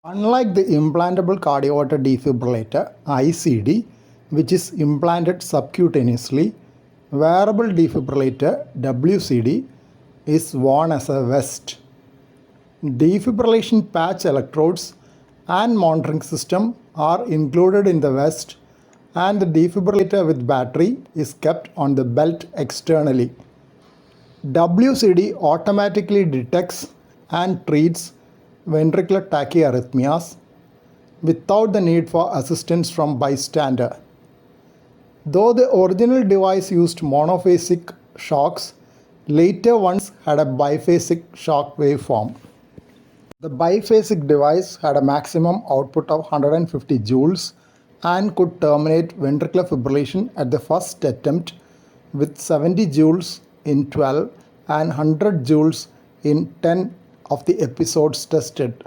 Unlike the implantable cardioverter defibrillator (ICD), which is implanted subcutaneously, wearable defibrillator (WCD) is worn as a vest. Defibrillation patch electrodes and monitoring system are included in the vest, and the defibrillator with battery is kept on the belt externally. WCD automatically detects and treats ventricular tachyarrhythmias without the need for assistance from bystander. Though the original device used monophasic shocks, later ones had a biphasic shock waveform. The biphasic device had a maximum output of 150 joules and could terminate ventricular fibrillation at the first attempt with 70 joules in 12 and 100 joules in 10 of the episodes tested.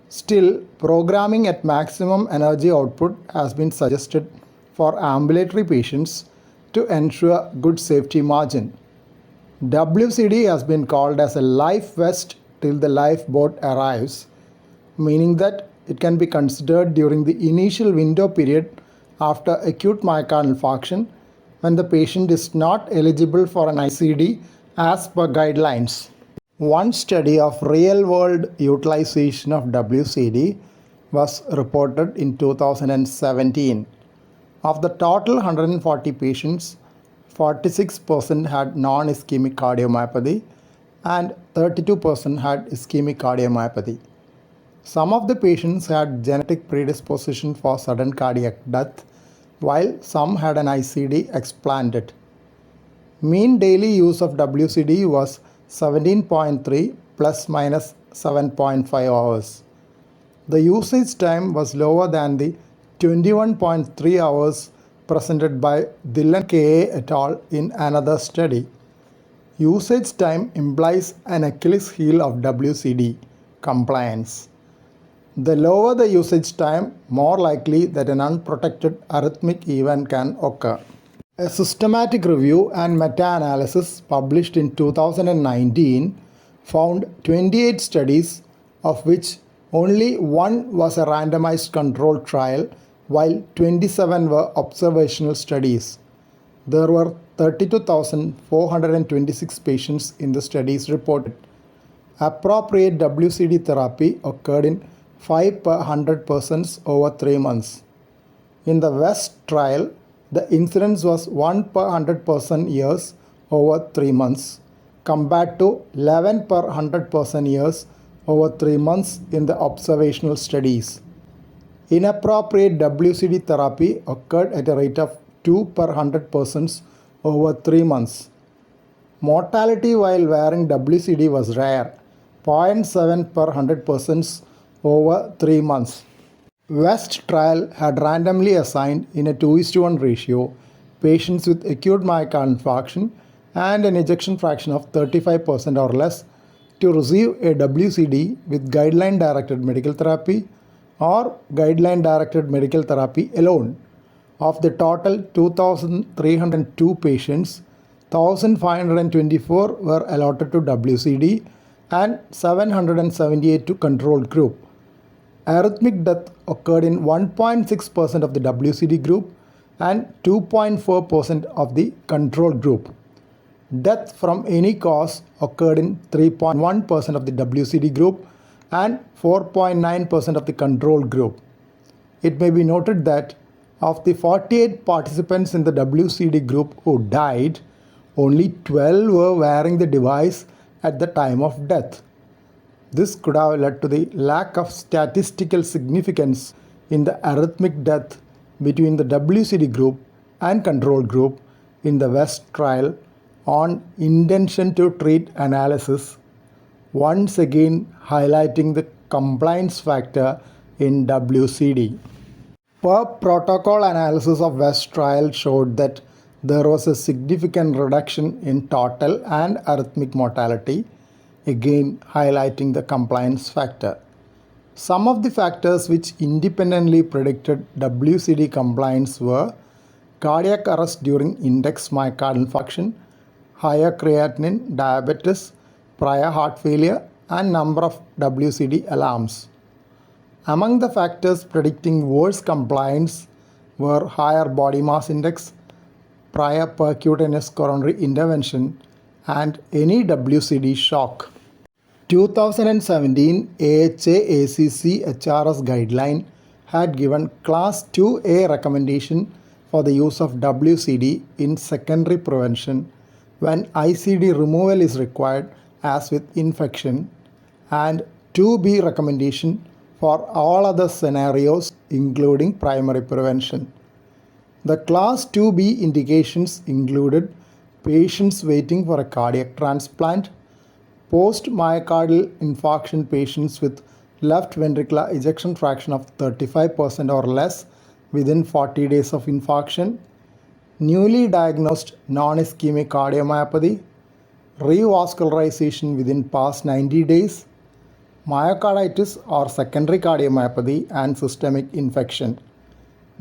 Still, programming at maximum energy output has been suggested for ambulatory patients to ensure good safety margin. WCD has been called as a life vest till the lifeboat arrives, meaning that it can be considered during the initial window period after acute myocardial infarction when the patient is not eligible for an ICD as per guidelines. One study of real-world utilization of WCD was reported in 2017. Of the total 140 patients, 46% had non-ischemic cardiomyopathy and 32% had ischemic cardiomyopathy. Some of the patients had genetic predisposition for sudden cardiac death, while some had an ICD explanted. Mean daily use of WCD was 17.3 plus minus 7.5 hours. The usage time was lower than the 21.3 hours presented by Dhillon K.A. et al. In another study. Usage time implies an Achilles heel of WCD compliance. The lower the usage time, more likely that an unprotected arrhythmic event can occur. A systematic review and meta-analysis published in 2019 found 28 studies, of which only one was a randomized controlled trial, while 27 were observational studies. There were 32,426 patients in the studies reported. Appropriate WCD therapy occurred in 5 per 100 persons over 3 months. In the West trial, the incidence was 1 per 100 person years over 3 months, compared to 11 per 100 person years over 3 months in the observational studies. Inappropriate WCD therapy occurred at a rate of 2 per 100 persons over 3 months. Mortality while wearing WCD was rare, 0.7 per 100 persons over 3 months. West trial had randomly assigned in a 2:1 ratio patients with acute myocardial infarction and an ejection fraction of 35% or less to receive a WCD with guideline-directed medical therapy or guideline-directed medical therapy alone. Of the total 2,302 patients, 1,524 were allotted to WCD and 778 to control group. Arrhythmic death occurred in 1.6% of the WCD group and 2.4% of the control group. Death from any cause occurred in 3.1% of the WCD group and 4.9% of the control group. It may be noted that of the 48 participants in the WCD group who died, only 12 were wearing the device at the time of death. This could have led to the lack of statistical significance in the arrhythmic death between the WCD group and control group in the West trial on intention to treat analysis, once again highlighting the compliance factor in WCD. Per protocol analysis of West trial showed that there was a significant reduction in total and arrhythmic mortality, again highlighting the compliance factor. Some of the factors which independently predicted WCD compliance were cardiac arrest during index myocardial infarction, higher creatinine, diabetes, prior heart failure, and number of WCD alarms. Among the factors predicting worse compliance were higher body mass index, prior percutaneous coronary intervention, and any WCD shock. 2017 AHA-ACC HRS guideline had given Class 2A recommendation for the use of WCD in secondary prevention when ICD removal is required as with infection, and 2B recommendation for all other scenarios including primary prevention. The Class 2B indications included patients waiting for a cardiac transplant, post-myocardial infarction patients with left ventricular ejection fraction of 35% or less within 40 days of infarction, newly diagnosed non-ischemic cardiomyopathy, revascularization within past 90 days, myocarditis or secondary cardiomyopathy, and systemic infection.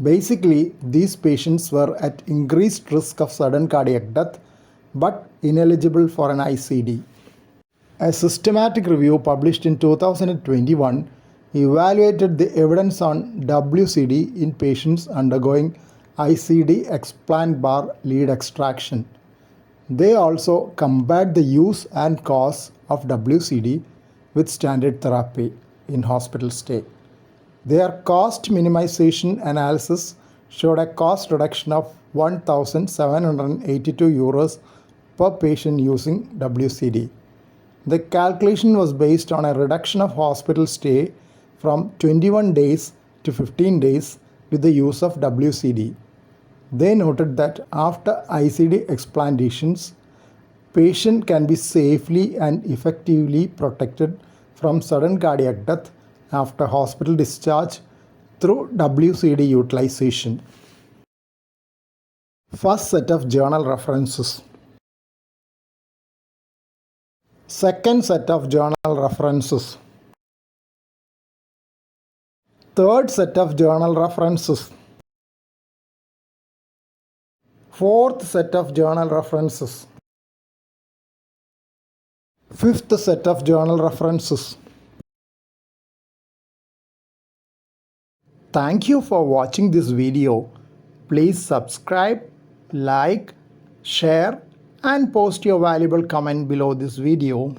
Basically, these patients were at increased risk of sudden cardiac death but ineligible for an ICD. A systematic review published in 2021 evaluated the evidence on WCD in patients undergoing ICD explant bar lead extraction. They also compared the use and cost of WCD with standard therapy in hospital stay. Their cost minimization analysis showed a cost reduction of 1,782 euros per patient using WCD. The calculation was based on a reduction of hospital stay from 21 days to 15 days with the use of WCD. They noted that after ICD explantations, patient can be safely and effectively protected from sudden cardiac death after hospital discharge through WCD utilization. First set of journal references. Second set of journal references. Third set of journal references. Fourth set of journal references. Fifth set of journal references. Thank you for watching this video. Please subscribe, like, share, and post your valuable comment below this video.